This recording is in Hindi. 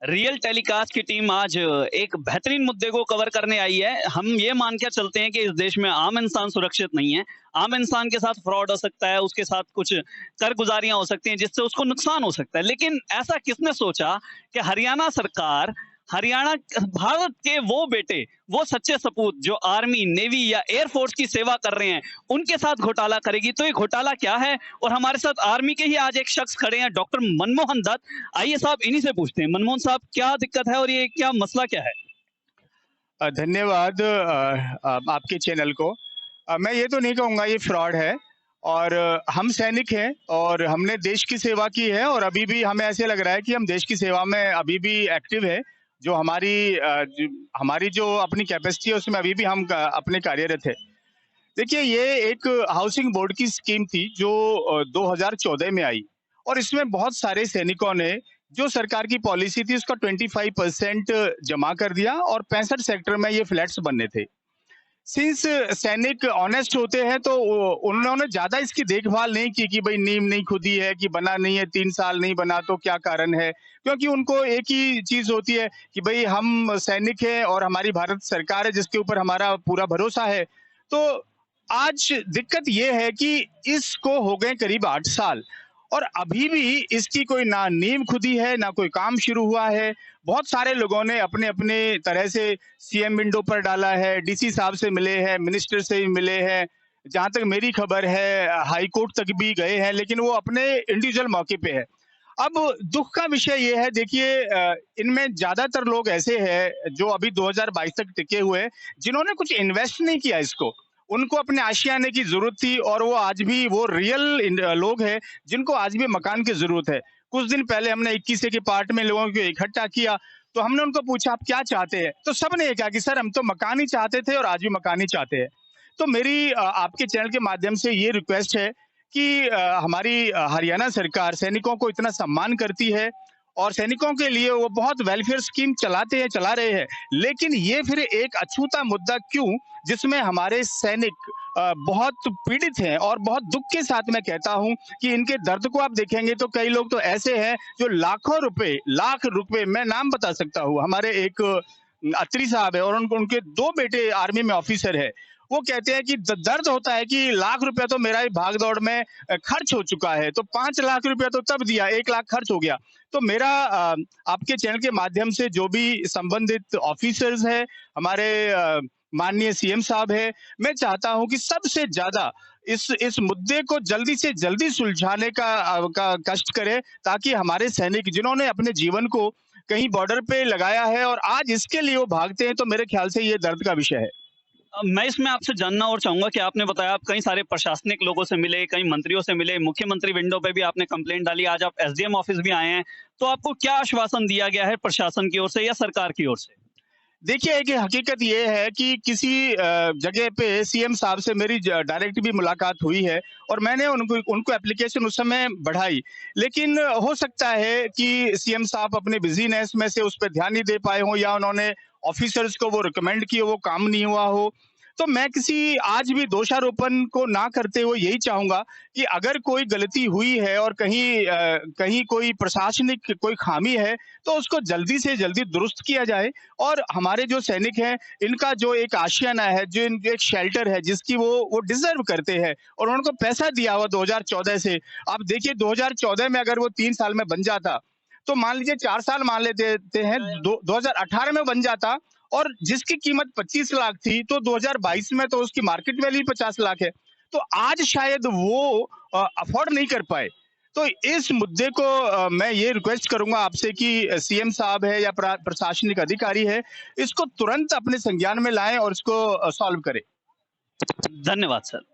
रियल टेलीकास्ट की टीम आज एक बेहतरीन मुद्दे को कवर करने आई है। हम ये मान के चलते हैं कि इस देश में आम इंसान सुरक्षित नहीं है। आम इंसान के साथ फ्रॉड हो सकता है, उसके साथ कुछ कारगुजारियां हो सकती हैं जिससे उसको नुकसान हो सकता है। लेकिन ऐसा किसने सोचा कि हरियाणा सरकार, हरियाणा भारत के वो बेटे, वो सच्चे सपूत जो आर्मी, नेवी या एयरफोर्स की सेवा कर रहे हैं, उनके साथ घोटाला करेगी। तो ये घोटाला क्या है? और हमारे साथ आर्मी के ही आज एक शख्स खड़े हैं, डॉक्टर मनमोहन दत्त। आइए साहब इन्हीं से पूछते हैं। मनमोहन साहब, क्या दिक्कत है और ये क्या मसला क्या है? धन्यवाद आपके चैनल को। मैं ये तो नहीं कहूँगा ये फ्रॉड है। और हम सैनिक हैं और हमने देश की सेवा की है और अभी भी हमें ऐसे लग रहा है कि हम देश की सेवा में अभी भी एक्टिव है। जो हमारी जो अपनी कैपेसिटी है उसमें अभी भी हम अपने कार्यरत है। देखिए, ये एक हाउसिंग बोर्ड की स्कीम थी जो 2014 में आई और इसमें बहुत सारे सैनिकों ने जो सरकार की पॉलिसी थी उसका 25% जमा कर दिया और 65 सेक्टर में ये फ्लैट्स बनने थे। सिंस सैनिक ऑनेस्ट होते हैं तो उन्होंने ज्यादा इसकी देखभाल नहीं की कि भाई नींव नहीं खुदी है, कि बना नहीं है, 3 साल नहीं बना तो क्या कारण है। क्योंकि उनको एक ही चीज होती है कि भाई हम सैनिक हैं और हमारी भारत सरकार है जिसके ऊपर हमारा पूरा भरोसा है। तो आज दिक्कत ये है कि इसको हो गए करीब 8 साल और अभी भी इसकी कोई ना नींव खुदी है ना कोई काम शुरू हुआ है। बहुत सारे लोगों ने अपने अपने तरह से सीएम विंडो पर डाला है, डीसी साहब से मिले हैं, मिनिस्टर से भी मिले हैं, जहां तक मेरी खबर है हाई कोर्ट तक भी गए हैं, लेकिन वो अपने इंडिविजुअल मौके पे है। अब दुख का विषय ये है, देखिए, इनमें ज्यादातर लोग ऐसे हैं जो अभी 2022 तक टिके हुए हैं, जिन्होंने कुछ इन्वेस्ट नहीं किया इसको। उनको अपने आशियाने की जरूरत थी और वो आज भी वो रियल लोग हैं जिनको आज भी मकान की जरूरत है। कुछ दिन पहले हमने 21 के पार्ट में लोगों को इकट्ठा किया तो हमने उनको पूछा आप क्या चाहते हैं, तो सबने ये कहा कि सर हम तो मकान ही चाहते थे और आज भी मकान ही चाहते हैं। तो मेरी आपके चैनल के माध्यम से ये रिक्वेस्ट है कि हमारी हरियाणा सरकार सैनिकों को इतना सम्मान करती है और सैनिकों के लिए वो बहुत वेलफेयर स्कीम चलाते हैं, चला रहे हैं, लेकिन ये फिर एक अछूता मुद्दा क्यों, जिसमें हमारे सैनिक बहुत पीड़ित हैं और बहुत दुख के साथ मैं कहता हूं कि इनके दर्द को आप देखेंगे तो कई लोग तो ऐसे हैं जो लाख रुपए मैं नाम बता सकता हूं। हमारे एक अत्री साहब है और उनके 2 बेटे आर्मी में ऑफिसर है। वो कहते हैं कि दर्द होता है कि लाख रुपया तो मेरा ही भाग दौड़ में खर्च हो चुका है, तो 5 लाख रुपया तो तब दिया, 1 लाख खर्च हो गया। तो मेरा आपके चैनल के माध्यम से जो भी संबंधित ऑफिसर्स है, हमारे माननीय सीएम साहब है, मैं चाहता हूं कि सबसे ज्यादा इस मुद्दे को जल्दी से जल्दी सुलझाने का कष्ट करें, ताकि हमारे सैनिक जिन्होंने अपने जीवन को कहीं बॉर्डर पे लगाया है और आज इसके लिए वो भागते हैं, तो मेरे ख्याल से ये दर्द का विषय है। मैं इसमें आपसे जानना और चाहूंगा कि आपने बताया आप कई सारे प्रशासनिक लोगों से मिले, कई मंत्रियों से मिले, मुख्यमंत्री विंडो पे भी आपने कंप्लेंट डाली, आज आप एसडीएम ऑफिस भी आए हैं। तो आपको क्या आश्वासन दिया गया है प्रशासन की ओर से या सरकार की ओर से? देखिए, एक हकीकत ये है कि किसी जगह पे सीएम साहब से मेरी डायरेक्ट भी मुलाकात हुई है और मैंने उनको उनको एप्लीकेशन उस समय बढ़ाई, लेकिन हो सकता है कि सीएम साहब अपने बिजीनेस में से उस पर ध्यान नहीं दे पाए हों या उन्होंने ऑफिसर्स को वो रिकमेंड किए, वो काम नहीं हुआ हो। तो मैं किसी आज भी दोषारोपण को ना करते हुए यही चाहूंगा कि अगर कोई गलती हुई है और कहीं कोई प्रशासनिक कोई खामी है तो उसको जल्दी से जल्दी दुरुस्त किया जाए और हमारे जो सैनिक हैं इनका जो एक आशियाना है, जो एक शेल्टर है जिसकी वो डिजर्व करते हैं और उनको पैसा दिया हुआ 2014 से। आप देखिए 2014 में अगर वो 3 साल में बन जाता तो मान लीजिए 4 साल मान लेते हैं, 2018 में बन जाता और जिसकी कीमत 25 लाख थी तो 2022 में तो उसकी मार्केट वैल्यू 50 लाख है। तो आज शायद वो अफोर्ड नहीं कर पाए। तो इस मुद्दे को मैं ये रिक्वेस्ट करूंगा आपसे कि सीएम साहब है या प्रशासनिक अधिकारी है, इसको तुरंत अपने संज्ञान में लाएं और इसको सॉल्व करें। धन्यवाद सर।